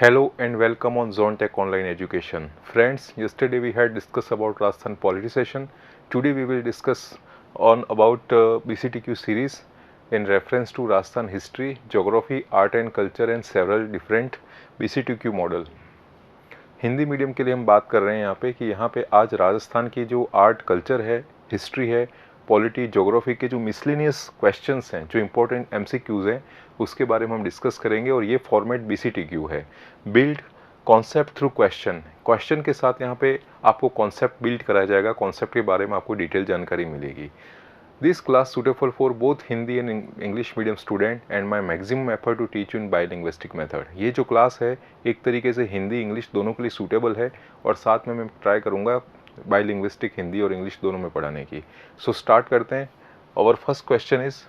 Hello and welcome on Zone Tech Online Education. Friends, yesterday we had discussed about Rajasthan politicization. Today we will discuss on about BCTQ series in reference to Rajasthan history, geography, art and culture and several different BCTQ model. Hindi medium के लिए हम बात कर रहे हैं यहाँ पे कि यहाँ पे आज राजस्थान की जो आर्ट कल्चर है, हिस्ट्री है, पॉलिटी, ज्योग्राफी के जो मिसलिनियस क्वेश्चंस हैं, जो इंपॉर्टेंट एमसीक्यूज़ हैं, उसके बारे में हम डिस्कस करेंगे। और ये फॉर्मेट बीसीटीक्यू है, build concept through question. Question के साथ यहाँ पे आपको कॉन्सेप्ट बिल्ड कराया जाएगा, कॉन्सेप्ट के बारे में आपको डिटेल जानकारी मिलेगी। This class suitable for both Hindi and English medium student and my maximum effort to teach you in bilinguistic method। ये जो क्लास है एक तरीके से हिंदी इंग्लिश दोनों के लिए सूटेबल है और साथ में मैं ट्राई करूँगा बाइलिंग्विस्टिक हिंदी और इंग्लिश दोनों में पढ़ाने की। सो स्टार्ट करते हैं। और first question is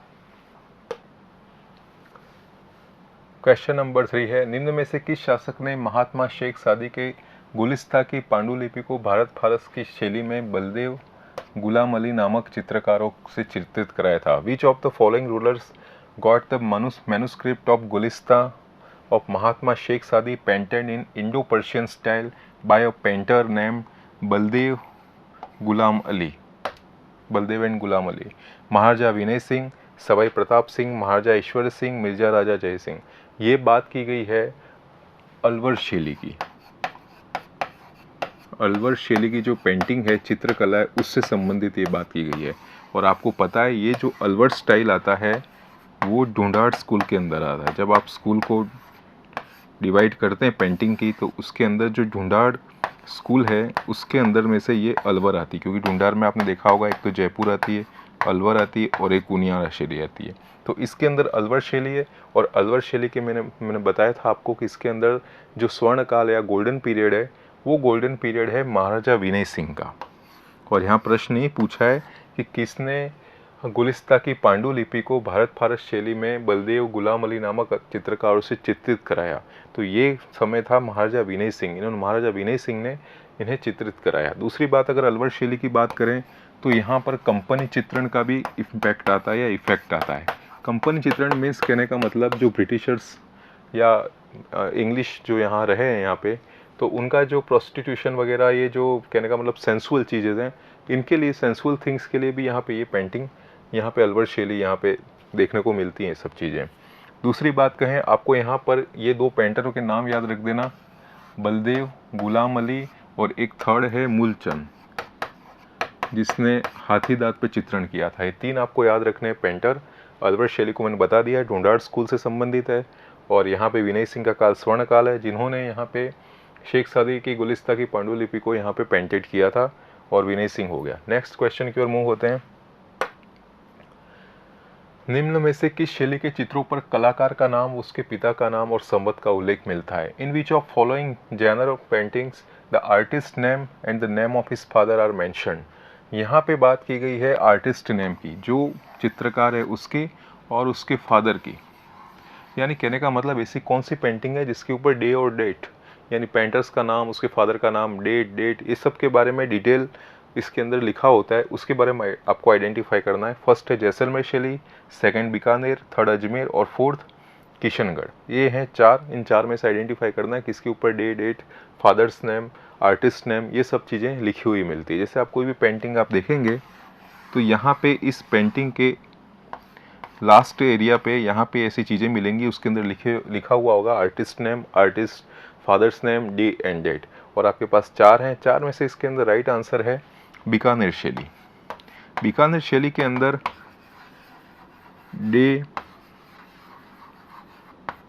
question number 3 है, निम्न में से किस शासक ने महात्मा शेख सादी के गुलिस्ता की पांडुलिपि को भारत फारस की शैली में बलदेव गुलाम अली नामक चित्रकारों से चित्रित कराया था? Which of the following rulers got the manuscript of Gulistan of Mahatma Sheikh Saadi painted in Indo Persian style by a painter name Baldev and Ghulam Ali? Maharaja Vinay Singh, Sawai Pratap Singh, Maharaja Ishwar Singh, Mirza Raja Jai Singh. ये बात की गई है अलवर शैली की। अलवर शैली की जो पेंटिंग है, चित्रकला है, उससे संबंधित ये बात की गई है। और आपको पता है ये जो अलवर स्टाइल आता है वो ढूंढाड़ स्कूल के अंदर आता है। जब आप स्कूल को डिवाइड करते हैं पेंटिंग की, तो उसके अंदर जो ढूंढाड़ स्कूल है उसके अंदर में से ये अलवर आती है। क्योंकि ढूंढाड़ में आपने देखा होगा एक तो जयपुर आती है, अलवर आती है और एक कुनियारा शैली आती है। तो इसके अंदर अलवर शैली है। और अलवर शैली के मैंने बताया था आपको कि इसके अंदर जो स्वर्ण काल या गोल्डन पीरियड है वो गोल्डन पीरियड है महाराजा विनय सिंह का। और यहाँ प्रश्न ये पूछा है कि किसने गुलिस्ता की पांडुलिपि को भारत फारस शैली में बलदेव गुलाम अली नामक चित्रकारों से चित्रित कराया? तो ये समय था महाराजा विनय सिंह। इन्होंने महाराजा विनय सिंह ने इन्हें चित्रित कराया। दूसरी बात, अगर अलवर शैली की बात करें तो यहाँ पर कंपनी चित्रण का भी इम्पैक्ट आता है या इफेक्ट आता है। कंपनी चित्रण मीन्स कहने का मतलब जो ब्रिटिशर्स या इंग्लिश जो यहाँ रहे हैं यहाँ पे, तो उनका जो प्रोस्टिट्यूशन वगैरह, ये जो कहने का मतलब सेंसुअल चीज़ें हैं, इनके लिए सेंसुअल थिंग्स के लिए भी यहाँ पे ये पेंटिंग, यहाँ पे अलवर शैली यहाँ पे देखने को मिलती हैं सब चीज़ें। दूसरी बात कहें, आपको यहाँ पर ये दो पेंटरों के नाम याद रख देना, बलदेव गुलाम अली और एक थर्ड है मूलचंद, जिसने हाथी दांत पे चित्रण किया था। ये तीन आपको याद रखने हैं पेंटर। अलवर शैली को मैंने बता दिया है, ढूंढाड़ स्कूल से संबंधित है। और यहाँ पे विनय सिंह का काल स्वर्ण काल है, जिन्होंने यहाँ पे शेख सादी की गुलिस्ता की पांडुलिपि को यहाँ पे पेंटेड किया था, और विनय सिंह हो गया। नेक्स्ट क्वेश्चन की ओर मूव होते हैं। निम्न में से किस शैली के चित्रों पर कलाकार का नाम, उसके पिता का नाम और संवत का उल्लेख मिलता है? In which of following genre of paintings the artist name and the name of his father are mentioned? यहाँ पे बात की गई है आर्टिस्ट नेम की, जो चित्रकार है उसकी और उसके फादर की। यानी कहने का मतलब ऐसी कौन सी पेंटिंग है जिसके ऊपर डे और डेट, यानी पेंटर्स का नाम, उसके फादर का नाम, डेट, ये सब के बारे में डिटेल इसके अंदर लिखा होता है, उसके बारे में आपको आइडेंटिफाई करना है। फर्स्ट है जैसलमेर शैली, सेकंड बीकानेर, थर्ड अजमेर और फोर्थ किशनगढ़। ये हैं चार। इन चार में से आइडेंटिफाई करना है किसके ऊपर day, date, father's name, artist name, ये सब चीज़ें लिखी हुई मिलती है। जैसे आप कोई भी पेंटिंग आप देखेंगे तो यहाँ पे इस पेंटिंग के लास्ट एरिया पे यहाँ पे ऐसी चीज़ें मिलेंगी, उसके अंदर लिखा हुआ होगा artist name, artist father's name, day and date. और आपके पास चार हैं, चार में से इसके अंदर राइट आंसर है बीकानेर शैली। बीकानेर शैली के अंदर डे,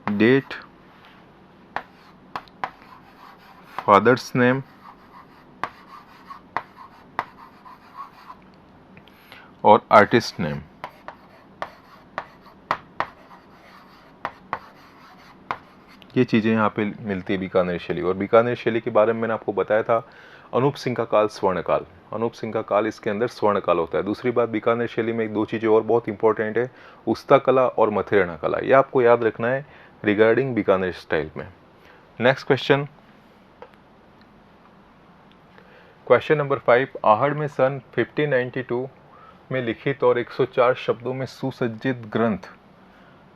डेट, फादर्स नेम और आर्टिस्ट नेम, ये चीज़ें यहाँ पे मिलती है बीकानेर शैली। और बीकानेर शैली के बारे में मैंने आपको बताया था, अनूप सिंह का काल स्वर्ण काल, अनूप सिंह का काल इसके अंदर स्वर्ण काल होता है। दूसरी बात, बीकानेर शैली में एक दो चीज़ें और बहुत इंपॉर्टेंट है, उस्ता कला और मथेराना कला। ये आपको याद रखना है रिगार्डिंग बीकानेर स्टाइल में। Next question, question number 5, Ahar में सन 1592 में लिखित और 104 शब्दों में सुसज्जित ग्रंथ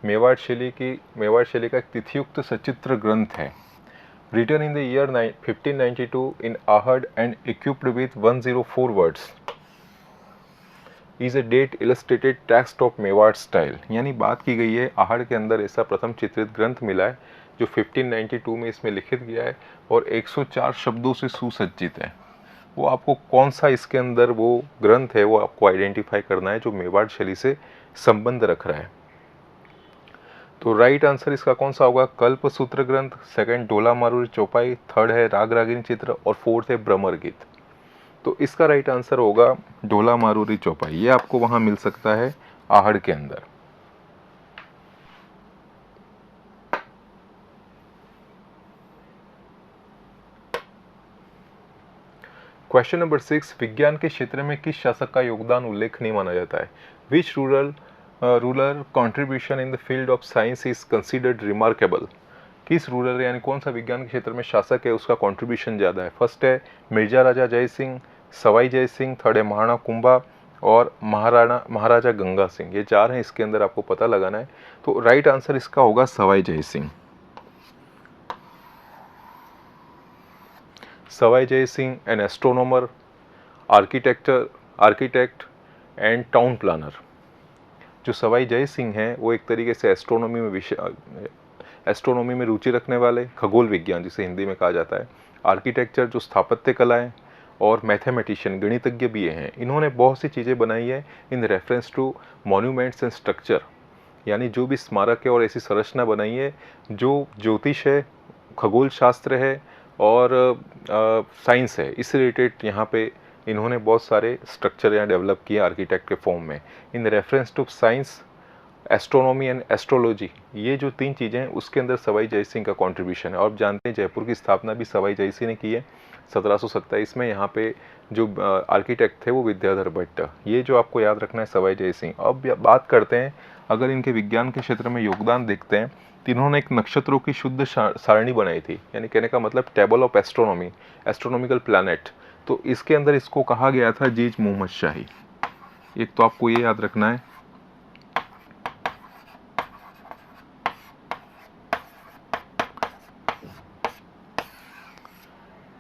मेवाड़ शैली का एक तिथियुक्त सचित्र ग्रंथ है। written in the year 1592 in Ahad and equipped with 104 words, is a date illustrated text of Mewar style। यानी बात की गई है आहड़ के अंदर ऐसा प्रथम चित्रित ग्रंथ मिला है जो 1592 में इसमें लिखित गया है और 104 शब्दों से सुसज्जित है। वो आपको कौन सा इसके अंदर वो ग्रंथ है वो आपको आइडेंटिफाई करना है जो मेवाड़ शैली से संबंध रख रहा है। तो राइट आंसर इसका कौन सा होगा? कल्प सूत्र ग्रंथ, सेकंड ढोला मारूरी चौपाई, थर्ड है राग रागिनी चित्र और फोर्थ है भ्रमर गीत। तो इसका राइट आंसर होगा ढोला मारूरी चौपाई। ये आपको वहां मिल सकता है आहड़ के अंदर। क्वेश्चन नंबर 6, विज्ञान के क्षेत्र में किस शासक का योगदान उल्लेखनीय माना जाता है? Which rural contribution in the field of science is considered remarkable? किस रूरल यानी कौन सा विज्ञान के क्षेत्र में शासक है उसका कंट्रीब्यूशन ज़्यादा है? फर्स्ट है मिर्जा राजा जय सिंह, सवाई जय सिंह, थर्ड है महाराणा कुंभा और महाराजा गंगा सिंह। ये चार हैं, इसके अंदर आपको पता लगाना है। तो राइट आंसर इसका होगा Sawai Jai Singh. Sawai Jai Singh an astronomer, architect and town planner. जो सवाई जय सिंह हैं वो एक तरीके से एस्ट्रोनॉमी में रुचि रखने वाले, खगोल विज्ञान जिसे हिंदी में कहा जाता है, आर्किटेक्चर जो स्थापत्य कलाएं, और मैथमेटिशियन गणितज्ञ भी हैं। इन्होंने बहुत सी चीज़ें बनाई है in reference to monuments and structure, यानी जो भी स्मारक है और ऐसी संरचना बनाई है जो ज्योतिष है, खगोल शास्त्र है और साइंस है, इस रिलेटेड यहाँ पे इन्होंने बहुत सारे स्ट्रक्चर यहाँ डेवलप किए आर्किटेक्ट के फॉर्म में। In reference to science, astronomy and astrology, ये जो तीन चीज़ें हैं उसके अंदर सवाई जय सिंह का कंट्रीब्यूशन है। और आप जानते हैं जयपुर की स्थापना भी सवाई जय सिंह ने की है 1727 में। यहाँ पे जो आर्किटेक्ट थे वो विद्याधर भट्ट। ये जो आपको याद रखना है सवाई जय सिंह। अब बात करते हैं, अगर इनके विज्ञान के क्षेत्र में योगदान देखते हैं तो इन्होंने एक नक्षत्रों की शुद्ध सारणी बनाई थी, यानी कहने का मतलब table of astronomy, astronomical planet. तो इसके अंदर इसको कहा गया था जीज मोहम्मद शाही। एक तो आपको ये याद रखना है।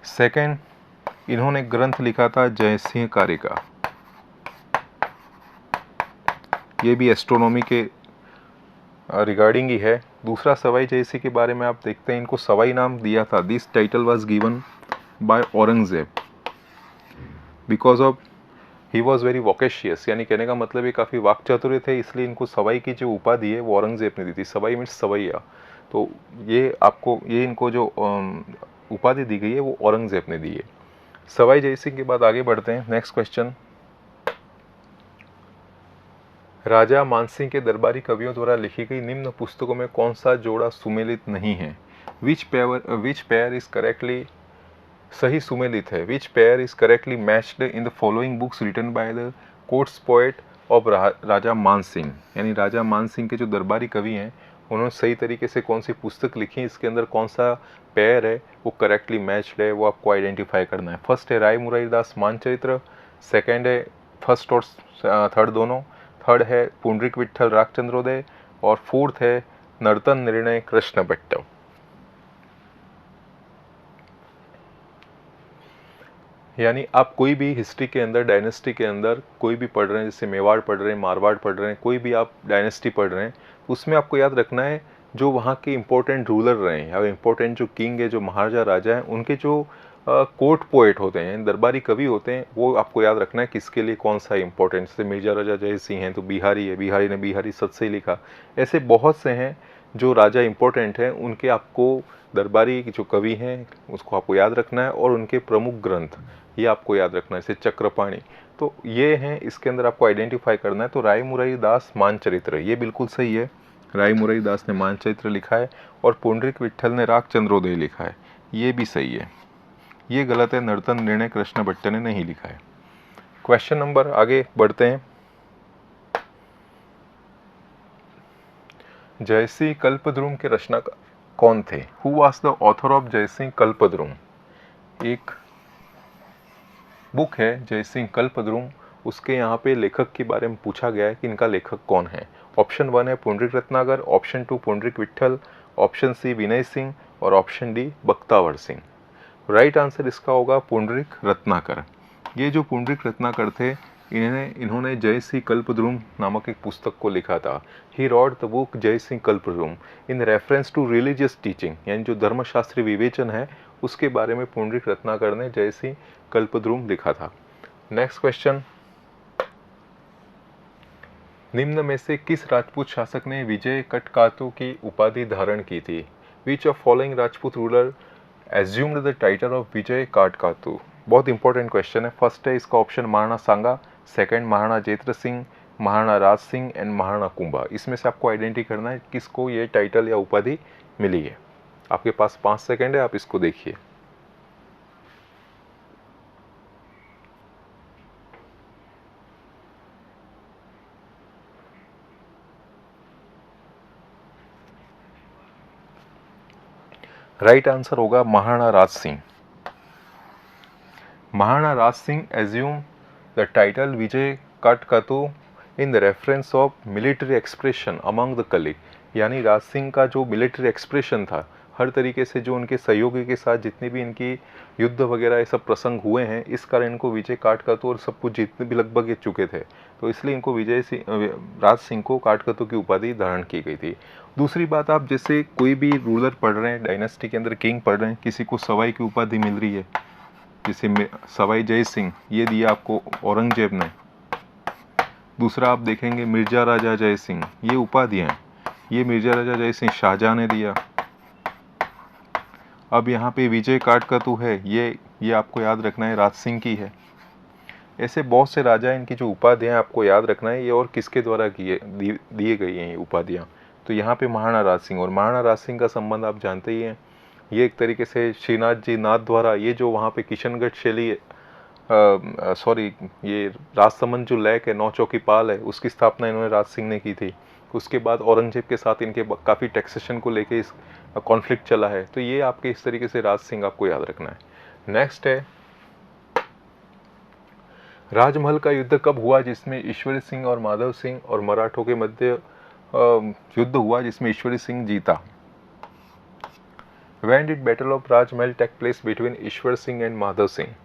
सेकंड, इन्होंने ग्रंथ लिखा था जय सिंह कारिका, ये भी एस्ट्रोनॉमी के रिगार्डिंग ही है। दूसरा, सवाई जय सिंह के बारे में आप देखते हैं, इनको सवाई नाम दिया था। This title was given by Aurangzeb because of he was very vivacious, यानी कहने का मतलब ये काफ़ी वाक्चातुर्य थे, इसलिए इनको सवाई की जो उपाधि है वो औरंगजेब ने दी थी। सवाई मीन्स सवैया। तो ये इनको जो उपाधि दी गई है वो औरंगजेब ने दी है। सवाई जय सिंह के बाद आगे बढ़ते हैं। नेक्स्ट क्वेश्चन, राजा मानसिंह के दरबारी कवियों द्वारा लिखी गई निम्न पुस्तकों में कौन सा जोड़ा सुमेलित नहीं है? विच पेयर इज करेक्टली, सही सुमेलित है। Which pair is correctly matched in the following books written by the courts poet of Raja Mansingh, यानी राजा मानसिंह के जो दरबारी कवि हैं उन्होंने सही तरीके से कौन सी पुस्तक लिखी, इसके अंदर कौन सा पेयर है वो करेक्टली मैच्ड है, वो आपको आइडेंटिफाई करना है। फर्स्ट है राय मुरारीदास मानचरित्र, सेकेंड है फर्स्ट और थर्ड दोनों, थर्ड है पुंडरीक विट्ठल रागचंद्रोदय और फोर्थ है नर्तन निर्णय कृष्ण भट्ट। यानी आप कोई भी हिस्ट्री के अंदर, डायनेस्टी के अंदर कोई भी पढ़ रहे हैं, जैसे मेवाड़ पढ़ रहे हैं, मारवाड़ पढ़ रहे हैं, कोई भी आप डायनेस्टी पढ़ रहे हैं, उसमें आपको याद रखना है जो वहाँ के इंपॉर्टेंट रूलर रहे हैं या इंपॉर्टेंट जो किंग है, जो महाराजा राजा हैं, उनके जो कोर्ट पोएट होते हैं, दरबारी कवि होते हैं, वो आपको याद रखना है किसके लिए कौन सा इंपॉर्टेंट। जैसे मिर्जा राजा जय सिंह हैं तो बिहारी है, बिहारी ने बिहारी सत से ही लिखा। ऐसे बहुत से हैं जो राजा इंपॉर्टेंट हैं, उनके आपको दरबारी जो कवि हैं उसको आपको याद रखना है और उनके प्रमुख ग्रंथ ये आपको याद रखना है, जैसे चक्रपाणी। तो ये हैं, इसके अंदर आपको आइडेंटिफाई करना है। तो राय मुरारीदास मानचरित्र ये बिल्कुल सही है, राय मुरारीदास ने मानचरित्र लिखा है और पुंडरीक विट्ठल ने रागचंद्रोदय लिखा है, ये भी सही है। ये गलत है, नर्तन निर्णय कृष्ण भट्ट ने नहीं लिखा है। क्वेश्चन नंबर आगे बढ़ते हैं। जयसिंह कल्पद्रुम के रचनाकार कौन थे? Who was the author of Jaisingh Kalpadruma? एक बुक है जयसिंह कल्पद्रुम, उसके यहाँ पे लेखक के बारे में पूछा गया है कि इनका लेखक कौन है। ऑप्शन 1 है Pundarik Ratnakar, option 2 Pundarik Vitthal, option C Vinay Singh, और option D Bakhtawar Singh. Right answer इसका होगा पुंडरीक रत्नाकर। ये जो पुंडरीक रत्नाकर थे, इन्होंने जय सिंह कल्पद्रुम नामक एक पुस्तक को लिखा था। ही rot the book Jai Singh Kalpadruma in reference to religious teaching, यानी जो धर्मशास्त्री विवेचन है उसके बारे में पुंडरीक रत्नाकर ने जय सिंह कल्पद्रुम लिखा था। नेक्स्ट क्वेश्चन, निम्न में से किस राजपूत शासक ने विजय कटकातु की उपाधि धारण की थी? Which of following Rajput ruler assumed the title of Vijay Katkatu? बहुत इंपॉर्टेंट क्वेश्चन है। फर्स्ट है इसका option Maharana Sanga, second Maharana Jaitra Singh, Maharana Raj Singh and Maharana Kumbha. इसमें से आपको आइडेंटिटी करना है किसको ये टाइटल या उपाधि मिली है। आपके पास 5 सेकंड है, आप इसको देखिए। राइट आंसर होगा Maharana Raj Singh. Maharana Raj Singh assume the title Vijay Katkatu in the reference of military expression among the colleague, यानी राज सिंह का जो मिलिट्री एक्सप्रेशन था, हर तरीके से जो उनके सहयोगी के साथ जितने भी इनकी युद्ध वगैरह ये सब प्रसंग हुए हैं, इस कारण इनको विजय काटकातु और सब कुछ जितने भी लगभग ये चुके थे, तो इसलिए इनको राज सिंह को काटकातु की उपाधि धारण की गई थी। दूसरी बात, आप जैसे कोई भी रूलर पढ़ रहे हैं, डायनेस्टी के अंदर किंग पढ़ रहे हैं, किसी को सवाई की उपाधि मिल रही है, जैसे सवाई जय सिंह ये दिया आपको औरंगजेब ने। दूसरा आप देखेंगे मिर्जा राजा जय सिंह, ये उपाधियां हैं, ये मिर्जा राजा जय सिंह शाहजहां ने दिया। अब यहाँ पे विजय काटकातु है, ये आपको याद रखना है राज सिंह की है। ऐसे बहुत से राजा, इनकी जो उपाधियां आपको याद रखना है, ये और किसके द्वारा दिए गई हैं ये उपाधियां। तो यहाँ पे महाराणा राज सिंह, और महाराणा राज सिंह का संबंध आप जानते ही हैं, ये एक तरीके से श्रीनाथ जी नाथ द्वारा, ये जो वहाँ पे किशनगढ़ शैली ये राजसमंद जो लेक है, 9 चौकी पाल है, उसकी स्थापना इन्होंने राज सिंह ने की थी। उसके बाद औरंगजेब के साथ इनके काफ़ी टैक्सेशन को लेके इस कॉन्फ्लिक्ट चला है, तो ये आपके इस तरीके से राज सिंह आपको याद रखना है। नेक्स्ट है, राजमहल का युद्ध कब हुआ जिसमें ईश्वरी सिंह और माधव सिंह और मराठों के मध्य युद्ध हुआ जिसमें ईश्वरी सिंह जीता? When did Battle of Rajmahal take place between Ishwar Singh and Madhav Singh?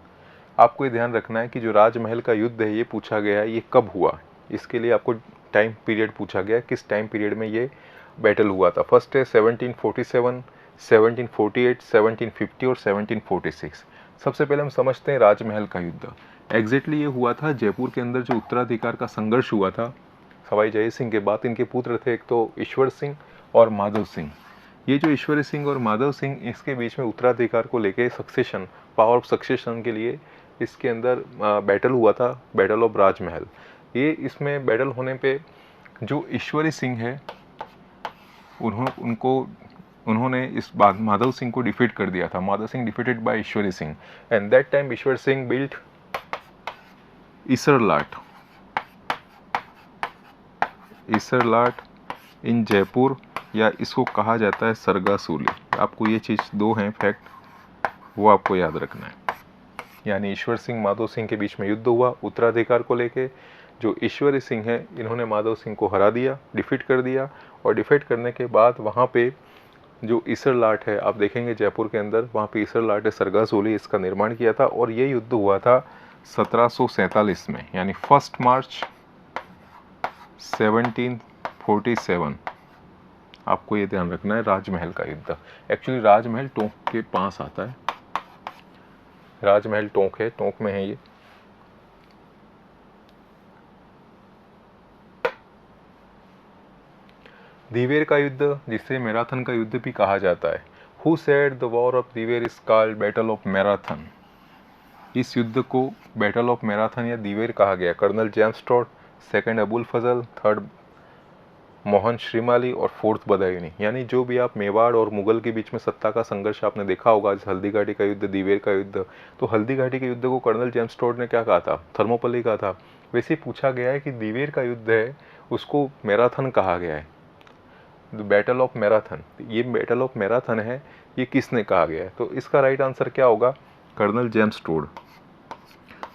आपको ये ध्यान रखना है कि जो राजमहल का युद्ध है ये पूछा गया है, ये कब हुआ, इसके लिए आपको टाइम पीरियड पूछा गया है, किस टाइम पीरियड में ये बैटल हुआ था। फर्स्ट है 1747, 1748, 1750 और 1746। सबसे पहले हम समझते हैं राजमहल का युद्ध। एग्जैक्टली ये हुआ था जयपुर के अंदर, जो उत्तराधिकार का संघर्ष हुआ था सवाई जय सिंह के बाद। इनके पुत्र थे एक तो ईश्वर सिंह और माधव सिंह। ये जो ईश्वरी सिंह और माधव सिंह, इसके बीच में उत्तराधिकार को लेके सक्सेशन, पावर ऑफ सक्सेशन के लिए इसके अंदर बैटल हुआ था, बैटल ऑफ राजमहल। ये इसमें बैटल होने पे जो ईश्वरी सिंह है उन्होंने इस बात माधव सिंह को डिफीट कर दिया था। Madhav Singh defeated by Ishwari Singh, and that time Ishwar Singh built Isarlat in Jaipur, या इसको कहा जाता है सरगासूली। आपको ये चीज़ 2 हैं फैक्ट, वो आपको याद रखना है। यानी ईश्वर सिंह माधव सिंह के बीच में युद्ध हुआ उत्तराधिकार को लेके। जो ईश्वरी सिंह है इन्होंने माधव सिंह को हरा दिया, डिफीट कर दिया, और डिफीट करने के बाद वहाँ पे जो इसरलाट है, आप देखेंगे जयपुर के अंदर, वहाँ पे इसरलाट है सरगासूली, इसका निर्माण किया था। और ये युद्ध हुआ था 1747 में, यानी 1 मार्च 1747। आपको ये ध्यान रखना है राजमहल का युद्ध। एक्चुअली राजमहल टोंक के पास आता है, राजमहल टोंक है, टोंक में है ये। दिवेर का युद्ध, जिसे मैराथन का युद्ध भी कहा जाता है। Who said the war of Dewair is called battle of Marathon? इस युद्ध को बैटल ऑफ मैराथन या दिवेर कहा गया। Colonel James Tod, second Abul Fazal, third Mohan Shrimali और 4th बदायूनी। यानी जो भी आप मेवाड़ और मुगल के बीच में सत्ता का संघर्ष आपने देखा होगा, हल्दी घाटी का युद्ध, दिवेर का युद्ध, तो हल्दी घाटी के युद्ध को कर्नल जेम्स टॉड ने क्या कहा था? थर्मोपल्ली कहा था। वैसे पूछा गया है कि दिवेर का युद्ध है उसको मैराथन कहा गया है, बैटल ऑफ मैराथन। ये बैटल ऑफ मैराथन है, ये किसने कहा गया है? तो इसका राइट आंसर क्या होगा? Colonel James Tod.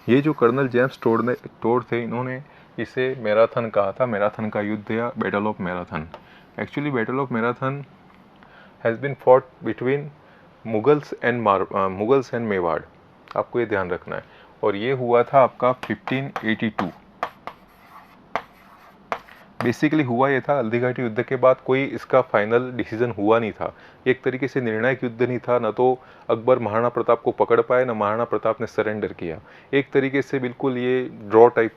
ये जो कर्नल जेम्स टॉड थे, इन्होंने इसे मैराथन कहा था, मैराथन का युद्ध या battle of Marathon. Actually battle of Marathon has been fought between Mughals and Mewar. आपको ये ध्यान रखना है। और ये हुआ था आपका 1582। बेसिकली हुआ ये था, हल्दी घाटी युद्ध के बाद कोई इसका फाइनल डिसीजन हुआ नहीं था। एक तरीके से निर्णायक युद्ध नहीं था, ना तो अकबर महाराणा प्रताप को पकड़ पाए, ना महाराणा प्रताप ने सरेंडर किया। एक तरीके से बिल्कुल ये ड्रॉ टाइप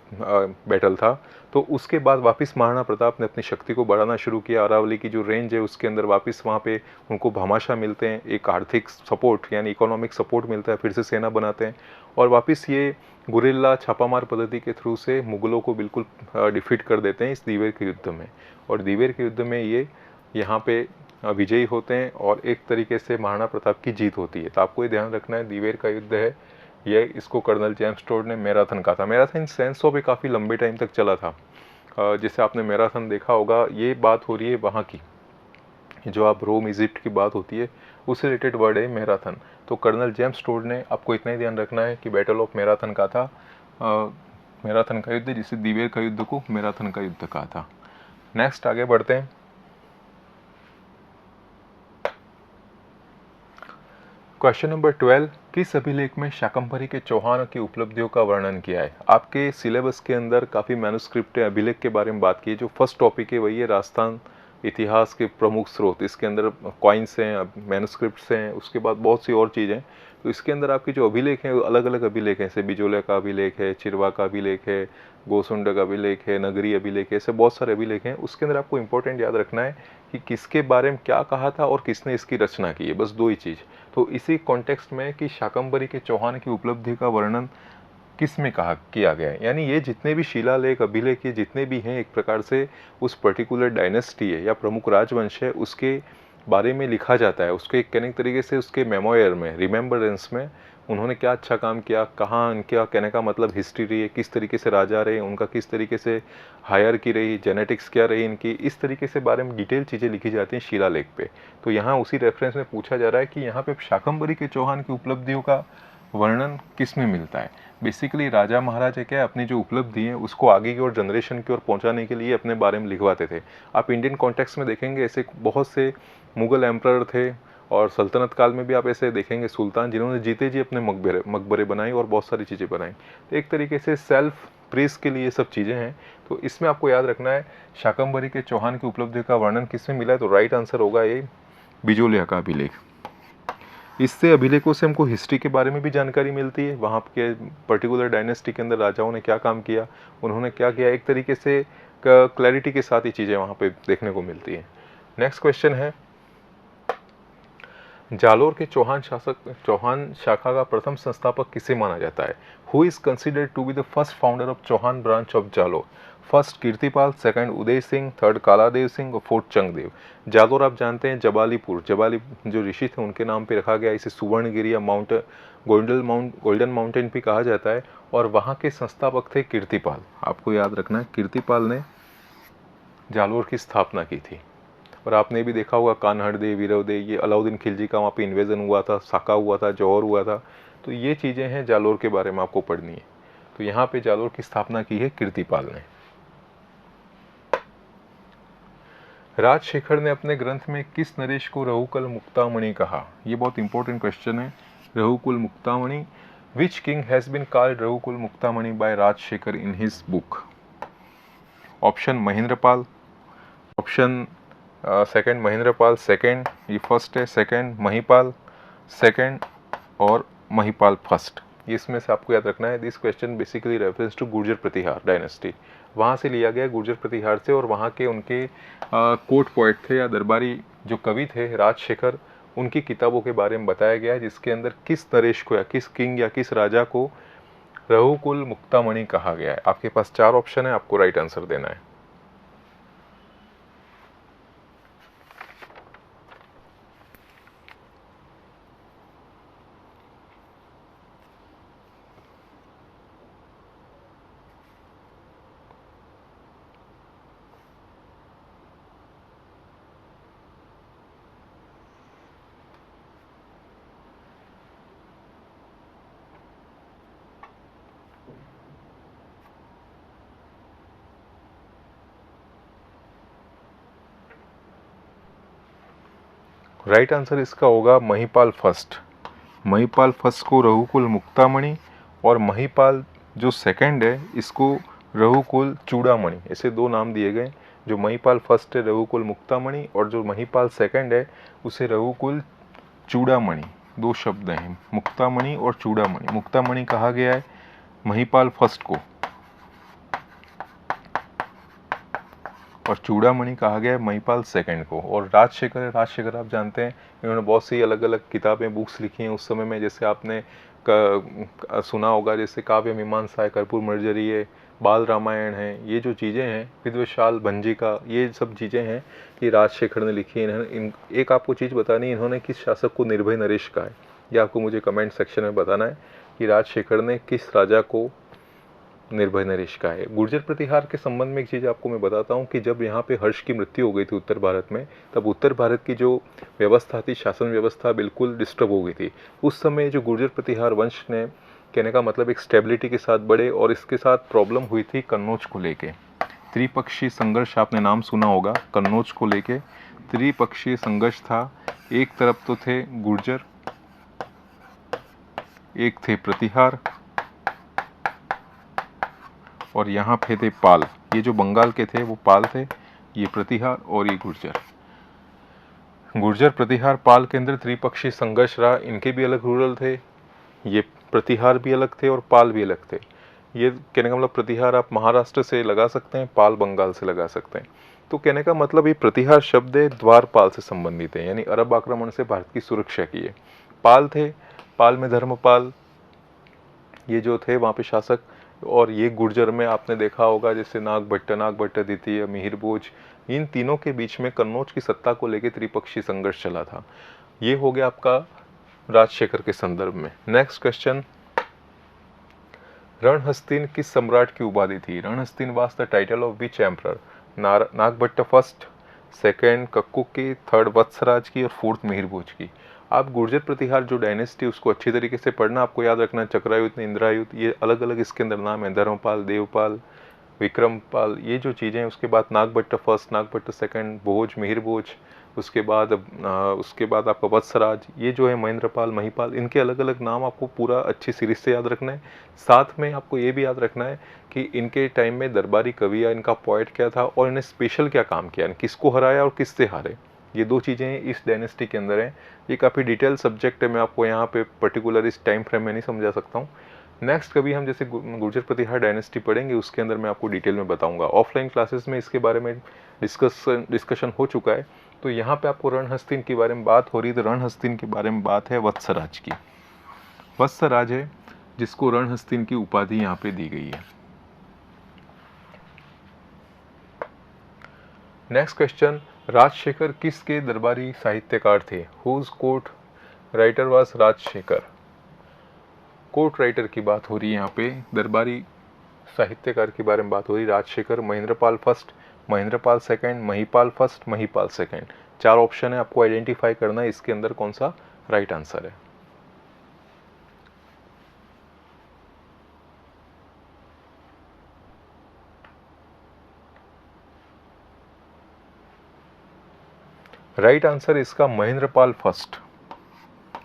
बैटल था। तो उसके बाद वापस महाराणा प्रताप ने अपनी शक्ति को बढ़ाना शुरू किया। अरावली की जो रेंज है उसके अंदर वापस वहाँ पे उनको भामाशाह मिलते हैं, एक आर्थिक सपोर्ट यानी इकोनॉमिक सपोर्ट मिलता है, फिर से सेना बनाते हैं और वापस ये गुरिल्ला छापामार पद्धति के थ्रू से मुगलों को बिल्कुल डिफीट कर देते हैं इस दीवेर के युद्ध में। और दीवेर के युद्ध में ये यहाँ पे विजयी होते हैं और एक तरीके से महाराणा प्रताप की जीत होती है। तो आपको ये ध्यान रखना है, दीवेर का युद्ध है ये, इसको कर्नल जेम्स टोड ने मैराथन कहा था। मैराथन सेंस ऑफ काफ़ी लंबे टाइम तक चला था। जैसे आपने मैराथन देखा होगा, ये बात हो रही है वहाँ की, जो आप रोम इजिप्ट की बात होती है उससे रिलेटेड वर्ड है मैराथन। तो कर्नल जेम्स टोड ने, आपको इतना ही ध्यान रखना है कि बैटल ऑफ मैराथन का था, मैराथन का युद्ध, जिसे दीवेर का युद्ध को मैराथन का युद्ध कहा था। नेक्स्ट आगे बढ़ते हैं। क्वेश्चन नंबर 12, किस अभिलेख में शाकंभरी के चौहान की उपलब्धियों का वर्णन किया है? आपके सिलेबस के अंदर काफ़ी मैन्युस्क्रिप्ट अभिलेख के बारे में बात की है। जो फर्स्ट टॉपिक है वही है राजस्थान इतिहास के प्रमुख स्रोत। इसके अंदर कॉइन्स हैं, मैन्युस्क्रिप्ट्स हैं, उसके बाद बहुत सी और चीज़ें। तो इसके अंदर आपकी जो अभिलेख हैं अलग अलग अभिलेख हैं, जैसे बिजोले का अभिलेख है, चिरवा का अभिलेख है, गोसुंड का अभिलेख है, नगरी अभिलेख है, ऐसे बहुत सारे अभिलेख हैं। उसके अंदर आपको इंपॉर्टेंट याद रखना है कि किसके बारे में क्या कहा था और किसने इसकी रचना की है, बस दो ही चीज़। तो इसी कॉन्टेक्स्ट में कि शाकंभरी के चौहान की उपलब्धि का वर्णन किस में कहा किया गया है, यानी ये जितने भी शिलालेख अभिलेख ये जितने भी हैं एक प्रकार से उस पर्टिकुलर डायनेस्टी है या प्रमुख राजवंश है उसके बारे में लिखा जाता है। उसके कहने के तरीके से उसके मेमोयर में, रिमेम्बरेंस में उन्होंने क्या अच्छा काम किया, कहाँ इनका कहने का मतलब हिस्ट्री रही है, किस तरीके से राजा रहे, उनका किस तरीके से हायर की रही, जेनेटिक्स क्या रही इनकी, इस तरीके से बारे में डिटेल चीज़ें लिखी जाती हैं शिलालेख पे। तो यहाँ उसी रेफरेंस में पूछा जा रहा है कि यहाँ पे शाकंभरी के चौहान की उपलब्धियों का वर्णन किस में मिलता है। बेसिकली राजा महाराजा क्या अपनी जो उपलब्धि है उसको आगे की और जनरेशन की ओर पहुंचाने के लिए अपने बारे में लिखवाते थे। आप इंडियन कॉन्टेक्स्ट में देखेंगे ऐसे बहुत से मुगल एम्परर थे और सल्तनत काल में भी आप ऐसे देखेंगे सुल्तान जिन्होंने जीते जी अपने मकबरे बनाए और बहुत सारी चीज़ें बनाई। तो एक तरीके से सेल्फ प्रेस के लिए सब चीज़ें हैं। तो इसमें आपको याद रखना है शाकंभरी के चौहान की उपलब्धि का वर्णन किस में मिला है, तो राइट आंसर होगा ये बिजोलिया का अभिलेख। इससे अभिलेखों से हमको हिस्ट्री के बारे में भी जानकारी मिलती है, वहाँ के पर्टिकुलर डायनेस्टी के अंदर राजाओं ने क्या काम किया, उन्होंने क्या किया, एक तरीके से क्लैरिटी के साथ ही चीज़ें वहाँ पे देखने को मिलती है। नेक्स्ट क्वेश्चन है, जालोर के चौहान शाखा का प्रथम संस्थापक किसे माना जाता है? Who is considered to be the first founder of Chauhan branch of Jalore? First Kirtipal, second Uday Singh, third Kaladev Singh और फोर्थ चंगदेव। जालोर आप जानते हैं जबालीपुर, जबाली जो ऋषि थे उनके नाम पे रखा गया। इसे सुवर्णगिरी या गोल्डन माउंटेन भी कहा जाता है। और वहाँ के संस्थापक थे कीर्तिपाल। आपको याद रखना है कीर्तिपाल ने जालोर की स्थापना की थी। और आपने भी देखा होगा कान्हड़दे, वीरवदे, ये अलाउद्दीन खिलजी का वहाँ पे इन्वेजन हुआ था, साका हुआ था, जौहर हुआ था। तो ये चीज़ें हैं जालोर के बारे में आपको पढ़नी है। तो यहाँ पे जालोर की स्थापना की है कीर्तिपाल ने। राजशेखर ने अपने ग्रंथ में किस नरेश को रघुकुल मुक्तामणि कहा? ये बहुत इंपॉर्टेंट क्वेश्चन है। Raghukul Muktamani, which king has been called Raghukul Muktamani by Rajshekhar in his book? Option Mahendrapal, option second Mahendrapal second, ये फर्स्ट है, सेकंड महिपाल सेकंड और महिपाल फर्स्ट। इसमें से आपको याद रखना है this question basically reference to Gurjara Pratihara dynasty, वहाँ से लिया गया गुर्जर प्रतिहार से। और वहाँ के उनके कोर्ट पोएट थे या दरबारी जो कवि थे राजशेखर, उनकी किताबों के बारे में बताया गया है जिसके अंदर किस नरेश को या किस किंग या किस राजा को रघुकुल मुक्तामणि कहा गया है। आपके पास 4 ऑप्शन है, आपको राइट आंसर देना है। राइट आंसर इसका होगा महिपाल फर्स्ट। महिपाल फर्स्ट को रघुकुल मुक्तामणि और महिपाल जो सेकंड है इसको रघुकुल चूड़ामणि, ऐसे दो नाम दिए गए। जो महिपाल फर्स्ट है रघुकुल मुक्तामणि और जो महिपाल सेकंड है उसे रघुकुल चूड़ामणि, दो शब्द हैं मुक्तामणि और चूड़ामणि। मुक्तामणि कहा गया है महिपाल फर्स्ट को और चूड़ामणि कहा गया है महिपाल सेकंड को। और राजशेखर आप जानते हैं इन्होंने बहुत सी अलग अलग किताबें बुक्स लिखी हैं उस समय में, जैसे आपने सुना होगा जैसे काव्य मीमांसा है, कर्पूर मर्जरी है, बाल रामायण है, ये जो चीज़ें हैं विद्वशाल भंजिका, ये सब चीज़ें हैं ये राजशेखर ने लिखी है। एक आपको चीज़ बतानी है, इन्होंने किस शासक को निर्भय नरेश कहा है, ये आपको मुझे कमेंट सेक्शन में बताना है कि राजशेखर ने किस राजा को निर्भय नरेश का है। गुर्जर प्रतिहार के संबंध में एक चीज़ आपको मैं बताता हूँ कि जब यहाँ पे हर्ष की मृत्यु हो गई थी उत्तर भारत में, तब उत्तर भारत की जो व्यवस्था थी, शासन व्यवस्था बिल्कुल डिस्टर्ब हो गई थी। उस समय जो गुर्जर प्रतिहार वंश ने, कहने का मतलब एक स्टेबिलिटी के साथ बढ़े और इसके साथ प्रॉब्लम हुई थी कन्नौज को लेके। त्रिपक्षीय संघर्ष आपने नाम सुना होगा, कन्नौज को लेके त्रिपक्षीय संघर्ष था। एक तरफ तो थे गुर्जर, एक थे प्रतिहार और यहाँ पे थे पाल। ये जो बंगाल के थे वो पाल थे, ये प्रतिहार और ये गुर्जर। गुर्जर प्रतिहार पाल के अंदर त्रिपक्षीय संघर्ष रहा, इनके भी अलग रूरल थे, ये प्रतिहार भी अलग थे और पाल भी अलग थे। ये कहने का मतलब प्रतिहार आप महाराष्ट्र से लगा सकते हैं, पाल बंगाल से लगा सकते हैं। तो कहने का मतलब ये प्रतिहार शब्द है द्वारपाल से संबंधित है, यानी अरब आक्रमण से भारत की सुरक्षा की है। पाल थे, पाल में धर्मपाल ये जो थे वहाँ पे शासक, और ये गुर्जर में आपने देखा होगा जैसे नागभट्ट द्वितीय, मिहिर भोज, इन तीनों के बीच में कन्नौज की सत्ता को लेकर त्रिपक्षीय संघर्ष चला था। ये हो गया आपका राजशेखर के संदर्भ में। नेक्स्ट क्वेश्चन, रणहस्तिन किस सम्राट की उपाधि थी? Ranahastin was the title of which emperor? Nagabhata first, second Kakkuka की, थर्ड वत्सराज की और फोर्थ मिहिर भोज की। आप गुर्जर प्रतिहार जो डायनेस्टी उसको अच्छी तरीके से पढ़ना, आपको याद रखना चक्रायुध, इंद्रायुध, ये अलग अलग इसके अंदर नाम है, धर्मपाल, देवपाल, विक्रमपाल, ये जो चीज़ें हैं। उसके बाद नागभट्ट फर्स्ट, नागभट्ट सेकंड, भोज, मिहिर भोज, उसके बाद आपका वत्सराज, ये जो है महेंद्रपाल, महिपाल, इनके अलग अलग नाम आपको पूरा अच्छी सीरीज से याद रखना है। साथ में आपको ये भी याद रखना है कि इनके टाइम में दरबारी कवि या इनका पोएट क्या था और इन्हें स्पेशल क्या काम किया, किसको हराया और किससे हारे। ये दो चीज़ें इस डायनेस्टी के अंदर हैं। ये काफ़ी डिटेल सब्जेक्ट है, मैं आपको यहाँ पे पर्टिकुलर इस टाइम फ्रेम में नहीं समझा सकता हूँ। नेक्स्ट कभी हम जैसे गुर्जर प्रतिहार डायनेस्टी पढ़ेंगे उसके अंदर मैं आपको डिटेल में बताऊंगा। ऑफलाइन क्लासेस में इसके बारे में डिस्कशन हो चुका है। तो यहाँ पे आपको रणहस्तिन के बारे में बात हो रही है, तो रणहस्तिन के बारे में बात है वत्सराज की। वत्सराज है जिसको रणहस्तिन की उपाधि यहाँ पे दी गई है। नेक्स्ट क्वेश्चन, राजशेखर किसके दरबारी साहित्यकार थे? Whose court writer was Rajshekhar? Court writer की बात हो रही है यहाँ पे, दरबारी साहित्यकार के बारे में बात हो रही है। Rajshekhar, Mahendrapal first, Mahendrapal second, Mahipal first, Mahipal second. चार ऑप्शन है, आपको आइडेंटिफाई करना है इसके अंदर कौन सा राइट आंसर है। राइट आंसर इसका महेंद्रपाल फर्स्ट,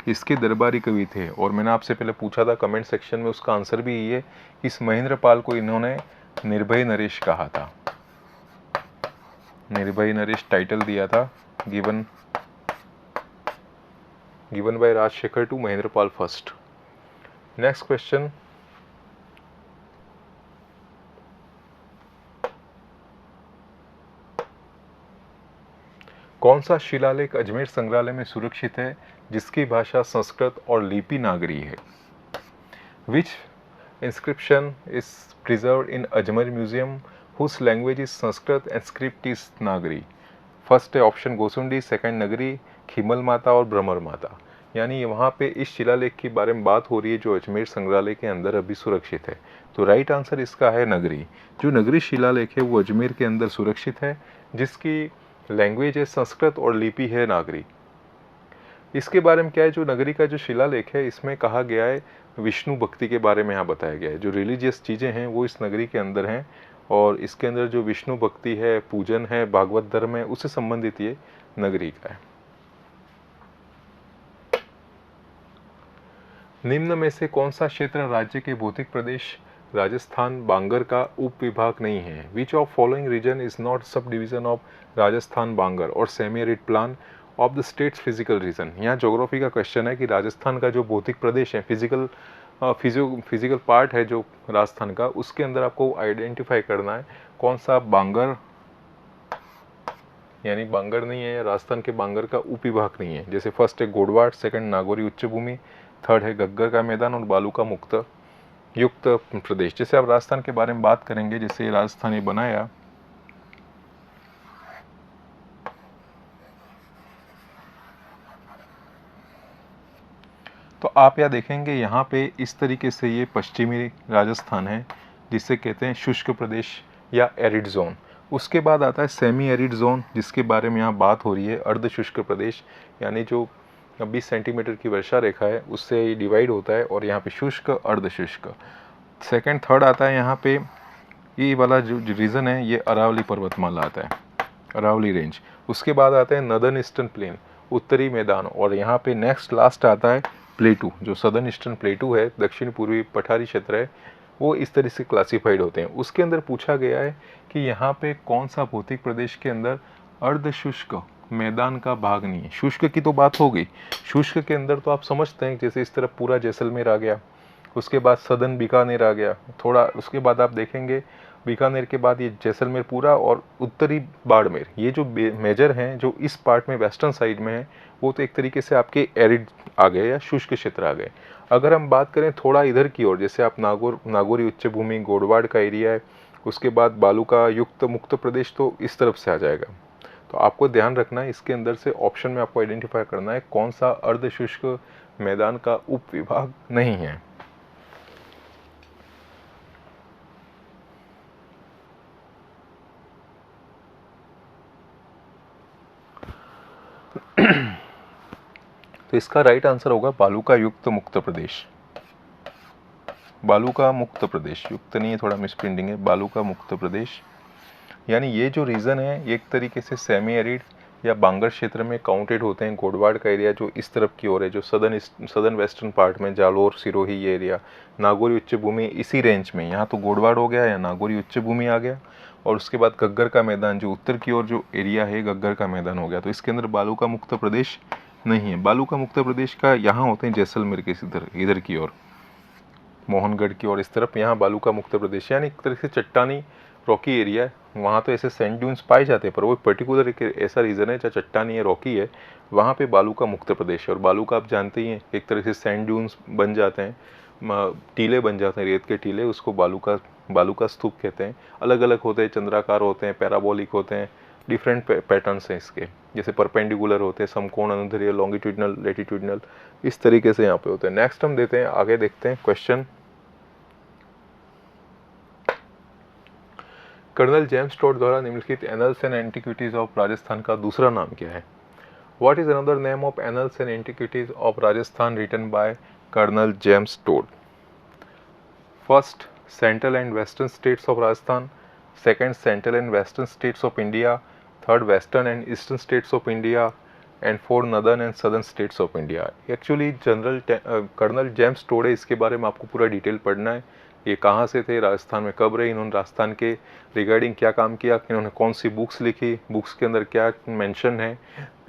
इसके दरबारी कवि थे। और मैंने आपसे पहले पूछा था कमेंट सेक्शन में, उसका आंसर भी ये है, इस महेंद्रपाल को इन्होंने निर्भय नरेश कहा था। निर्भय नरेश टाइटल दिया था, given by Rajshekhar to Mahendrapal first. Next question, कौन सा शिलालेख अजमेर संग्रहालय में सुरक्षित है जिसकी भाषा संस्कृत और लिपि नागरी है? Which inscription is preserved in Ajmer museum whose language is Sanskrit and script is Nagari? First है ऑप्शन गोसुंडी, सेकंड नगरी, खीमल माता और भ्रमर माता। यानी वहाँ पे इस शिलालेख के बारे में बात हो रही है जो अजमेर संग्रहालय के अंदर अभी सुरक्षित है। तो राइट आंसर इसका है नगरी। जो नगरी शिलालेख है वो अजमेर के अंदर सुरक्षित है, जिसकी लैंग्वेज है संस्कृत और लिपि है नागरी। इसके बारे में क्या है, जो नगरी का जो शिलालेख है इसमें कहा गया है विष्णु भक्ति के बारे में यहाँ बताया गया है। जो रिलीजियस चीज़ें हैं वो इस नगरी के अंदर हैं और इसके अंदर जो विष्णु भक्ति है, पूजन है, भागवत धर्म है, उससे संबंधित ये नगरी का है। निम्न में से कौन सा क्षेत्र राज्य के भौतिक प्रदेश राजस्थान बांगर का उप विभाग नहीं है? Which of following region is not sub division of Rajasthan Bangar और semi arid plan of the states physical region. यहाँ ज्योग्राफी का क्वेश्चन है कि राजस्थान का जो भौतिक प्रदेश है, फिजिकल पार्ट है जो राजस्थान का, उसके अंदर आपको आइडेंटिफाई करना है कौन सा बांगर, यानी बांगर नहीं है, राजस्थान के बांगर का उप विभाग नहीं है। जैसे फर्स्ट है गोडवाट, सेकंड नागौरी उच्च भूमि, थर्ड है गग्गर का मैदान और बालू का मुक्त युक्त प्रदेश। जैसे आप राजस्थान के बारे में बात करेंगे, जैसे राजस्थान ये बनाया, तो आप यहाँ देखेंगे यहाँ पे इस तरीके से ये पश्चिमी राजस्थान है जिसे कहते हैं शुष्क प्रदेश या एरिड जोन। उसके बाद आता है सेमी एरिड जोन, जिसके बारे में यहाँ बात हो रही है, अर्ध शुष्क प्रदेश, यानी जो 20 सेंटीमीटर की वर्षा रेखा है उससे ये डिवाइड होता है, और यहाँ पे शुष्क अर्ध शुष्क। सेकेंड थर्ड आता है यहाँ पे ये वाला जो रीजन है, ये अरावली पर्वतमाला आता है, अरावली रेंज। उसके बाद आता है नदर्न ईस्टर्न प्लेन, उत्तरी मैदान, और यहाँ पे नेक्स्ट लास्ट आता है प्लेटू, जो सदर्न ईस्टर्न प्लेटू है, दक्षिण पूर्वी पठारी क्षेत्र है, वो इस तरह से क्लासिफाइड होते हैं। उसके अंदर पूछा गया है कि यहाँ पे कौन सा भौतिक प्रदेश के अंदर अर्ध शुष्क मैदान का भाग नहीं है। शुष्क की तो बात हो गई, शुष्क के अंदर तो आप समझते हैं जैसे इस तरफ पूरा जैसलमेर आ गया, उसके बाद सदन बीकानेर आ गया थोड़ा, उसके बाद आप देखेंगे बीकानेर के बाद ये जैसलमेर पूरा और उत्तरी बाड़मेर, ये जो मेजर हैं जो इस पार्ट में वेस्टर्न साइड में है, वो तो एक तरीके से आपके एरिड आ गए या शुष्क क्षेत्र आ गए। अगर हम बात करें थोड़ा इधर की ओर, जैसे आप नागौरी उच्च भूमि, गोडवाड़ का एरिया है, उसके बाद बालू का युक्त मुक्त प्रदेश, तो इस तरफ से आ जाएगा। तो आपको ध्यान रखना है, इसके अंदर से ऑप्शन में आपको आइडेंटिफाई करना है कौन सा अर्ध शुष्क मैदान का उप विभाग नहीं है। तो इसका राइट आंसर होगा बालू का युक्त मुक्त प्रदेश, बालू का मुक्त प्रदेश, युक्त नहीं है, थोड़ा मिसप्रिंटिंग है, बालू का मुक्त प्रदेश। यानी ये जो रीजन है ये एक तरीके से सेमी एरिड या बांगर क्षेत्र में काउंटेड होते हैं। गोडवाड़ का एरिया जो इस तरफ की ओर है, जो सदर्न वेस्टर्न पार्ट में, जालोर सिरोही ये एरिया, नागौरी उच्च भूमि इसी रेंज में, यहाँ तो गोडवाड़ हो गया या नागौरी उच्च भूमि आ गया, और उसके बाद गग्गर का मैदान जो उत्तर की ओर जो एरिया है, गग्गर का मैदान हो गया। तो इसके अंदर बालू का मुक्त प्रदेश नहीं है। बालू का मुक्त प्रदेश का यहाँ होते हैं जैसलमेर के इधर की ओर, मोहनगढ़ की ओर इस तरफ, यहाँ बालू का मुक्त प्रदेश, यानी एक तरह से चट्टानी रॉकी एरिया है। वहाँ तो ऐसे सैंड ड्यून्स पाए जाते हैं, पर वो पर्टिकुलर एक ऐसा रीजन है जहाँ चट्टानी है, रॉकी है, वहाँ पे बालू का मुक्त प्रदेश है। और बालू का आप जानते ही हैं, एक तरह से सैंड ड्यून्स बन जाते हैं, टीले बन जाते हैं, रेत के टीले, उसको बालू का स्तूप कहते हैं। अलग अलग होते हैं, चंद्राकार होते हैं, पैराबोलिक होते हैं, डिफरेंट पैटर्न्स हैं इसके, जैसे परपेंडिकुलर होते हैं, समकोण, अनुदैर्ध्य, लॉन्गिट्यूडनल, लेटिट्यूडनल, इस तरीके से यहाँ पे होते हैं। नेक्स्ट हम देते हैं, आगे देखते हैं क्वेश्चन। कर्नल जेम्स टोड द्वारा निम्नलिखित annals and antiquities of Rajasthan का दूसरा नाम क्या है? What is another name of annals and antiquities of Rajasthan written by colonel James Tod? First, central and western states of Rajasthan, second, central and western states of India, third, western and eastern states of India, and four, northern and southern states of India. Actually general colonel James Tod है, इसके बारे में आपको पूरा detail पढ़ना है। ये कहाँ से थे, राजस्थान में कब रहे, इन्होंने राजस्थान के रिगार्डिंग क्या काम किया, इन्होंने कौन सी बुक्स लिखी, बुक्स के अंदर क्या मेंशन है,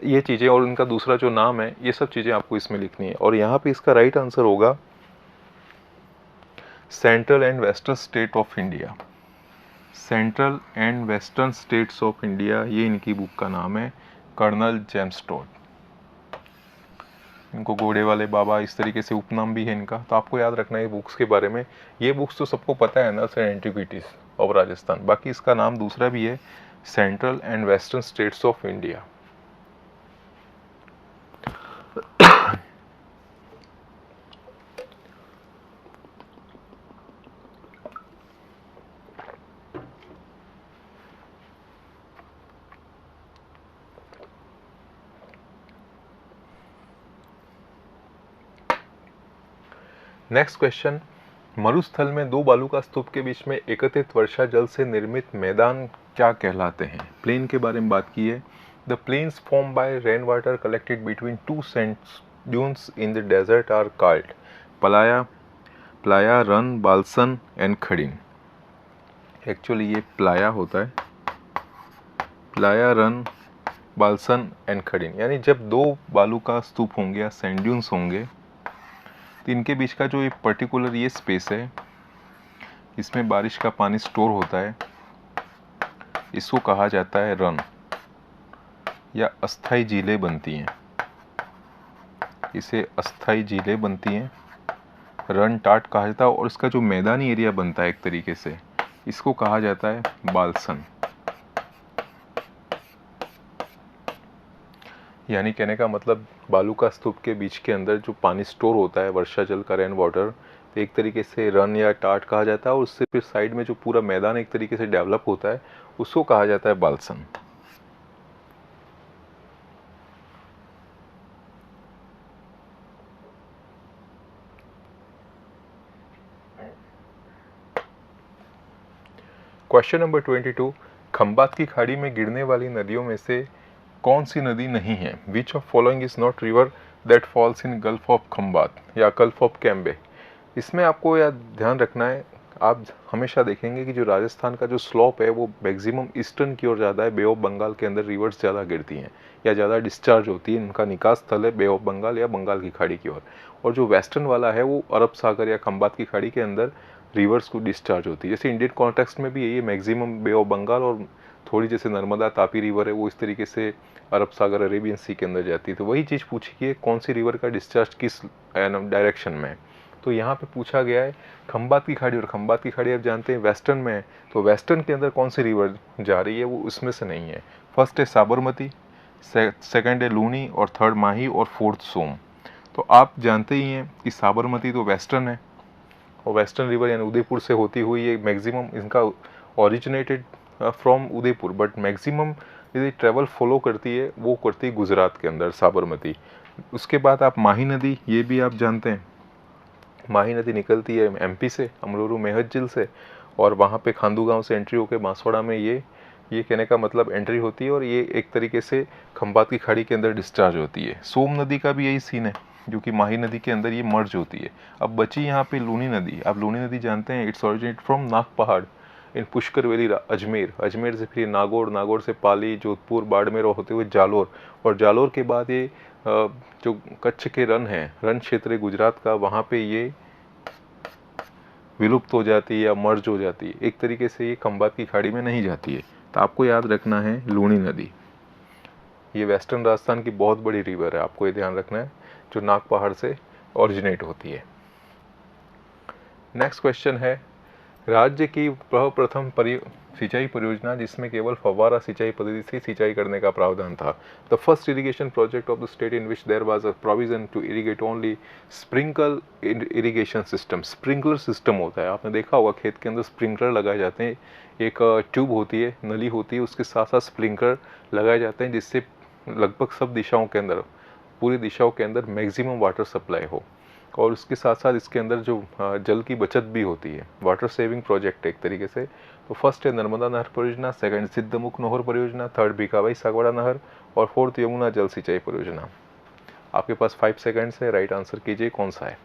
ये चीज़ें, और इनका दूसरा जो नाम है, ये सब चीज़ें आपको इसमें लिखनी है। और यहाँ पे इसका राइट आंसर होगा central and western state of India, central and western states of India, ये इनकी बुक का नाम है, कर्नल जेम्स टोड। इनको घोड़े वाले बाबा इस तरीके से उपनाम भी है इनका, तो आपको याद रखना है बुक्स के बारे में। ये बुक्स तो सबको पता है ना, सर, एंटिक्विटीज ऑफ राजस्थान, बाकी इसका नाम दूसरा भी है, central and western states of India. Next question, मरुस्थल में दो बालू का स्तूप के बीच में एकत्रित वर्षा जल से निर्मित मैदान क्या कहलाते हैं? प्लेन के बारे में बात की है। The plains form by rain water collected between two sand dunes in the desert are called playa, playa, Rann, bolson and khadin. Actually ये प्लाया होता है, playa, Rann, bolson and khadin, यानी जब दो बालू का स्तूप होंगे या सैंड ड्यून्स होंगे तो इनके बीच का जो एक पर्टिकुलर ये स्पेस है, इसमें बारिश का पानी स्टोर होता है, इसको कहा जाता है रन, या अस्थाई झीलें बनती हैं, इसे अस्थाई झीलें बनती हैं, रन टाट कहा जाता है। और इसका जो मैदानी एरिया बनता है एक तरीके से, इसको कहा जाता है बालसन। यानी कहने का मतलब बालू का स्तूप के बीच के अंदर जो पानी स्टोर होता है, वर्षा जल का, रेन वाटर, तो एक तरीके से रन या टाट कहा जाता है। और उससे फिर साइड में जो पूरा मैदान एक तरीके से डेवलप होता है, उसको कहा जाता है बालसन। क्वेश्चन नंबर 22, खंबात की खाड़ी में गिरने वाली नदियों में से कौन सी नदी नहीं है? Which of following is not river that falls in gulf of Khambhat या गल्फ ऑफ कैम्बे। इसमें आपको याद ध्यान रखना है, आप हमेशा देखेंगे कि जो राजस्थान का जो स्लोप है वो मैक्सिमम ईस्टर्न की ओर ज़्यादा है। बे ऑफ बंगाल के अंदर रिवर्स ज़्यादा गिरती हैं या ज़्यादा डिस्चार्ज होती है, इनका निकास स्थल है बे ऑफ बंगाल या बंगाल की खाड़ी की ओर। और जो वेस्टर्न वाला है वो अरब सागर या खंबात की खाड़ी के अंदर रिवर्स को डिस्चार्ज होती है। जैसे इंडियन कॉन्टेक्स्ट में भी यही है, मैक्सिमम बे ऑफ बंगाल और थोड़ी जैसे नर्मदा तापी रिवर है वो इस तरीके से अरब सागर अरेबियन सी के अंदर जाती है। तो वही चीज़ पूछी कि कौन सी रिवर का डिस्चार्ज किस डायरेक्शन में है। तो यहाँ पे पूछा गया है खंबात की खाड़ी, और खंबात की खाड़ी आप जानते हैं वेस्टर्न में है, तो वेस्टर्न के अंदर कौन सी रिवर जा रही है, वो उसमें से नहीं है। फर्स्ट है साबरमती, सेकंड है लूनी, और थर्ड माही, और फोर्थ सोम। तो आप जानते ही हैं कि साबरमती तो वेस्टर्न है, और वेस्टर्न रिवर यानी उदयपुर से होती हुई ये मैक्सिमम इनका originated from Udaipur, but maximum यदि ट्रैवल फॉलो करती है वो करती है गुजरात के अंदर, साबरमती। उसके बाद आप माही नदी, ये भी आप जानते हैं, माही नदी निकलती है एमपी से, अमरूरू मेहत झील से, और वहाँ पे खांदू गांव से एंट्री होकर बांसवाड़ा में ये कहने का मतलब एंट्री होती है, और ये एक तरीके से खंबात की खाड़ी के अंदर डिस्चार्ज होती है। सोम नदी का भी यही सीन है, जो कि माही नदी के अंदर ये मर्ज होती है। अब बची यहाँ पे लूनी नदी। आप लूनी नदी जानते हैं, इट्स ओरिजिनेट फ्रॉम नाग पहाड़ इन पुष्कर वैली, अजमेर, अजमेर से फिर नागौर, नागौर से पाली, जोधपुर, बाड़मेर होते हुए जालोर, और जालोर के बाद ये जो कच्छ के रन है, रन क्षेत्र गुजरात का, वहाँ पे ये विलुप्त हो जाती है या मर्ज हो जाती है। एक तरीके से ये खंबात की खाड़ी में नहीं जाती है। तो आपको याद रखना है लूनी नदी, ये वेस्टर्न राजस्थान की बहुत बड़ी रिवर है, आपको ये ध्यान रखना है, जो नाग पहाड़ से ओरिजिनेट होती है। नेक्स्ट क्वेश्चन है, राज्य की प्रथम सिंचाई परियोजना जिसमें केवल फव्वारा सिंचाई पद्धति से सिंचाई करने का प्रावधान था। The first irrigation project of the state in which there was a provision to irrigate only sprinkle irrigation system. Sprinkler system होता है, आपने देखा होगा खेत के अंदर स्प्रिंकलर लगाए जाते हैं, एक ट्यूब होती है, नली होती है, उसके साथ साथ स्प्रिंकलर लगाए जाते हैं, जिससे लगभग सब दिशाओं के अंदर, पूरी दिशाओं के अंदर मैक्सिमम वाटर सप्लाई हो। और उसके साथ साथ इसके अंदर जो जल की बचत भी होती है, वाटर सेविंग प्रोजेक्ट एक तरीके से। तो फर्स्ट है नर्मदा नहर परियोजना, सेकंड सिद्धमुख नहर परियोजना, थर्ड भीखाबाई सागवाड़ा नहर, और फोर्थ यमुना जल सिंचाई परियोजना। आपके पास 5 सेकंड्स है, राइट आंसर कीजिए कौन सा है।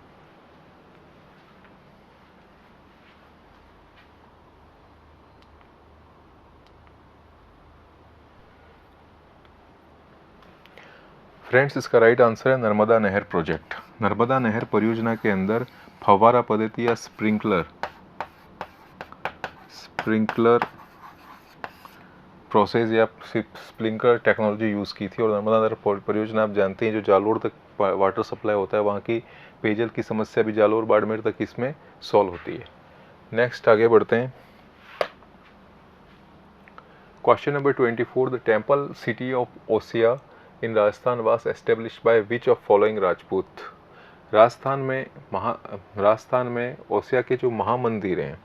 फ्रेंड्स, इसका राइट आंसर है नर्मदा नहर प्रोजेक्ट। नर्मदा नहर परियोजना के अंदर फव्वारा पद्धति या स्प्रिंकलर प्रोसेस या स्प्रिंकलर टेक्नोलॉजी यूज़ की थी। और नर्मदा नहर परियोजना आप जानते हैं, जो जालोर तक वाटर सप्लाई होता है, वहाँ की पेयजल की समस्या भी जालोर बाड़मेर तक इसमें सॉल्व होती है। नेक्स्ट आगे बढ़ते हैं। Question number 24, the temple city of Osian in Rajasthan was established by which of following Rajput. Rajasthan में ओसिया के जो महामंदिर हैं,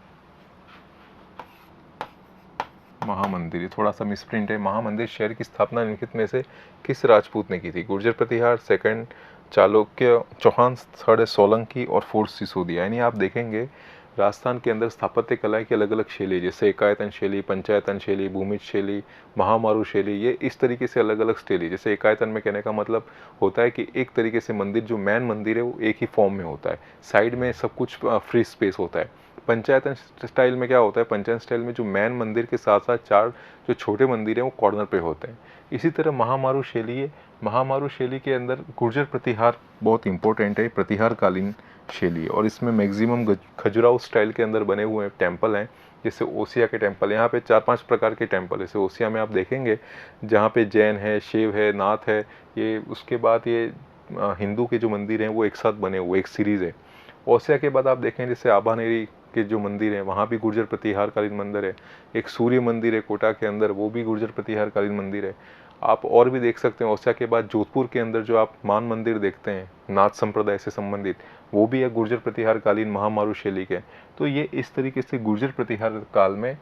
महामंदिर, थोड़ा सा मिसप्रिंट है, महामंदिर शहर की स्थापना निम्नलिखित में से किस राजपूत ने की थी। गुर्जर प्रतिहार, सेकंड चालुक्य चौहान, थर्ड है सोलंकी, और फोर्थ सिसोदिया। यानी आप देखेंगे राजस्थान के अंदर स्थापत्य कला की अलग अलग शैली, जैसे एकायतन शैली, पंचायतन शैली, भूमिज शैली, महामारू शैली, ये इस तरीके से अलग अलग शैली। जैसे एकायतन में कहने का मतलब होता है कि एक तरीके से मंदिर, जो मेन मंदिर है वो एक ही फॉर्म में होता है, साइड में सब कुछ फ्री स्पेस होता है। पंचायतन स्टाइल में क्या होता है, पंचायत स्टाइल में जो मेन मंदिर के साथ साथ 4 जो छोटे मंदिर हैं वो कॉर्नर पे होते हैं। इसी तरह महामारू शैली है, महामारू शैली के अंदर गुर्जर प्रतिहार बहुत इंपॉर्टेंट है, प्रतिहार कालीन शैली है, और इसमें मैक्सिमम खजुराहो स्टाइल के अंदर बने हुए टेम्पल हैं। जैसे ओसिया के टेम्पल, यहाँ पे 4-5 प्रकार के टेम्पल, जैसे ओसिया में आप देखेंगे जहाँ पे जैन है, शिव है, नाथ है, ये उसके बाद ये हिंदू के जो मंदिर हैं वो एक साथ बने हुए एक सीरीज़ है। ओसिया के बाद आप देखें जैसे आभानेरी के जो मंदिर है वहाँ भी गुर्जर प्रतिहार कालीन मंदिर है। एक सूर्य मंदिर है कोटा के अंदर, वो भी गुर्जर प्रतिहार कालीन मंदिर है। आप और भी देख सकते हैं, ओसिया के बाद जोधपुर के अंदर जो आप मान मंदिर देखते हैं नाथ संप्रदाय से संबंधित, वो भी है गुर्जर प्रतिहार कालीन महामारू शैली के। तो ये इस तरीके से गुर्जर प्रतिहार काल में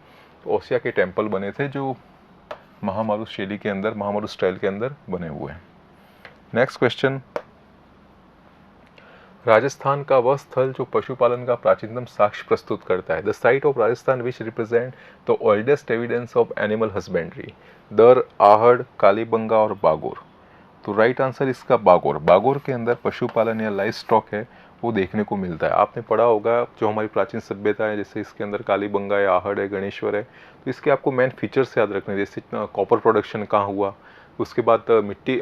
ओसिया के टेम्पल बने थे जो महामारू शैली के अंदर, महामारू स्टाइल के अंदर बने हुए हैं। नेक्स्ट क्वेश्चन, राजस्थान का वह स्थल जो पशुपालन का प्राचीनतम साक्ष्य प्रस्तुत करता है। The site of Rajasthan which represent the oldest evidence of animal husbandry, Dar, Ahar, Kalibangan और बागोर। तो राइट आंसर इसका बागोर। बागोर के अंदर पशुपालन या लाइव स्टॉक है वो देखने को मिलता है। आपने पढ़ा होगा जो हमारी प्राचीन सभ्यता है, जैसे इसके अंदर कालीबंगा है, आहड़ है, गणेश्वर है, तो इसके आपको मेन फीचर्स याद रखने, जैसे कॉपर प्रोडक्शन कहाँ हुआ, उसके बाद मिट्टी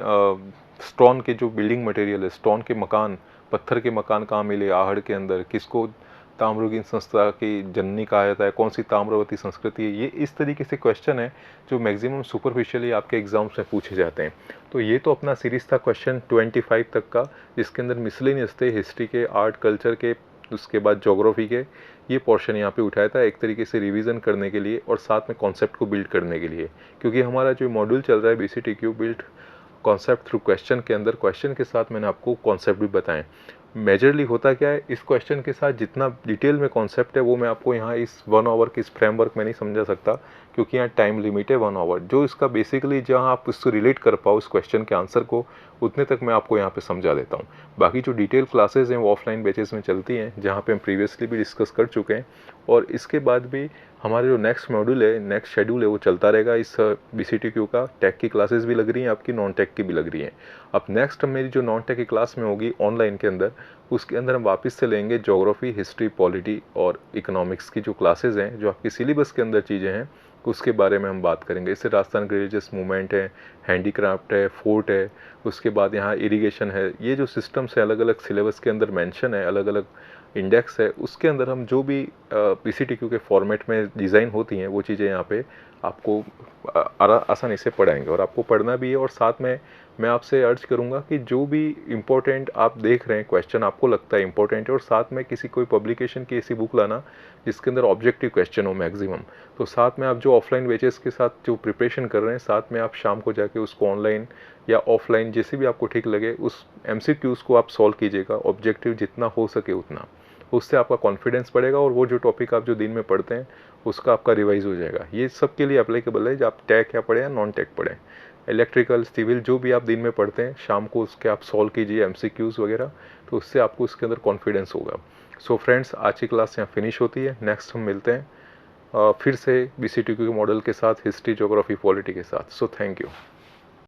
स्टोन के जो बिल्डिंग मटेरियल है, स्टोन के मकान, पत्थर के मकान कहाँ मिले आहड़ के अंदर, किसको ताम्रगिन संस्था की जननी कहा जाता है, कौन सी ताम्रवती संस्कृति है, ये इस तरीके से क्वेश्चन है जो मैक्सिमम सुपरफिशियली आपके एग्जाम्स में पूछे जाते हैं। तो ये तो अपना सीरीज़ था क्वेश्चन 25 तक का, जिसके अंदर मिसलेनियस थे, हिस्ट्री के, आर्ट कल्चर के, उसके बाद ज्योग्राफी के, ये पोर्शन यहाँ पे उठाया था एक तरीके से रिवीजन करने के लिए और साथ में कॉन्सेप्ट को बिल्ड करने के लिए, क्योंकि हमारा जो मॉड्यूल चल रहा है BCTQ build concept through question के अंदर, क्वेश्चन के साथ मैंने आपको कॉन्सेप्ट भी बताएं। मेजरली होता क्या है, इस क्वेश्चन के साथ जितना डिटेल में कॉन्सेप्ट है वो मैं आपको यहाँ इस 1 आवर के इस फ्रेमवर्क में नहीं समझा सकता, क्योंकि यहाँ टाइम लिमिट है 1 आवर। जो इसका बेसिकली जहाँ आप उससे रिलेट कर पाओ इस क्वेश्चन के आंसर को, उतने तक मैं आपको यहाँ पे समझा देता हूँ। बाकी जो डिटेल क्लासेज हैं वो ऑफलाइन बैचेस में चलती हैं, जहाँ पे हम प्रीवियसली भी डिस्कस कर चुके हैं, और इसके बाद भी हमारे जो नेक्स्ट मॉड्यूल है, नेक्स्ट शेड्यूल है, वो चलता रहेगा। इस BCTQ का टेक की क्लासेस भी लग रही हैं आपकी, नॉन टेक की भी लग रही हैं। अब नेक्स्ट मेरी जो नॉन टेक की क्लास में होगी ऑनलाइन के अंदर, उसके अंदर हम वापस से लेंगे ज्योग्राफी, हिस्ट्री, पॉलिटी और इकोनॉमिक्स की जो क्लासेस हैं, जो आपकी सिलेबस के अंदर चीज़ें हैं, उसके बारे में हम बात करेंगे। इससे राजस्थान के रिलीजियस मूवमेंट है, हैंडीक्राफ्ट है, फोर्ट है, उसके बाद यहाँ इरिगेशन है, ये जो सिस्टम्स है अलग अलग सिलेबस के अंदर मेंशन है, अलग अलग इंडेक्स है, उसके अंदर हम जो भी BCTQ के फॉर्मेट में डिज़ाइन होती हैं वो चीज़ें यहाँ पे आपको आसानी से पढ़ाएंगे, और आपको पढ़ना भी है। और साथ में मैं आपसे अर्ज करूँगा कि जो भी इम्पोर्टेंट आप देख रहे हैं क्वेश्चन, आपको लगता है इम्पोर्टेंट है, और साथ में किसी कोई पब्लिकेशन की ऐसी बुक लाना जिसके अंदर ऑब्जेक्टिव क्वेश्चन हो मैक्सिमम। तो साथ में आप जो ऑफलाइन बैचेस के साथ जो प्रिपरेशन कर रहे हैं, साथ में आप शाम को जाके उसको ऑनलाइन या ऑफलाइन जैसे भी आपको ठीक लगे उस MCQs को आप सॉल्व कीजिएगा, ऑब्जेक्टिव जितना हो सके उतना। उससे आपका कॉन्फिडेंस बढ़ेगा और वो जो टॉपिक आप जो दिन में पढ़ते हैं उसका आपका रिवाइज हो जाएगा। ये सब के लिए अप्लीकेबल है, जब आप टेक या पढ़ें या नॉन टेक पढ़ें, इलेक्ट्रिकल, सिविल, जो भी आप दिन में पढ़ते हैं शाम को उसके आप सॉल्व कीजिए MCQs वगैरह, तो उससे आपको उसके अंदर कॉन्फिडेंस होगा। सो फ्रेंड्स, आज की क्लास यहाँ फिनिश होती है। नेक्स्ट हम मिलते हैं फिर से BCTQ के मॉडल के साथ, हिस्ट्री, ज्योग्राफी, पॉलिटी के साथ। So thank you.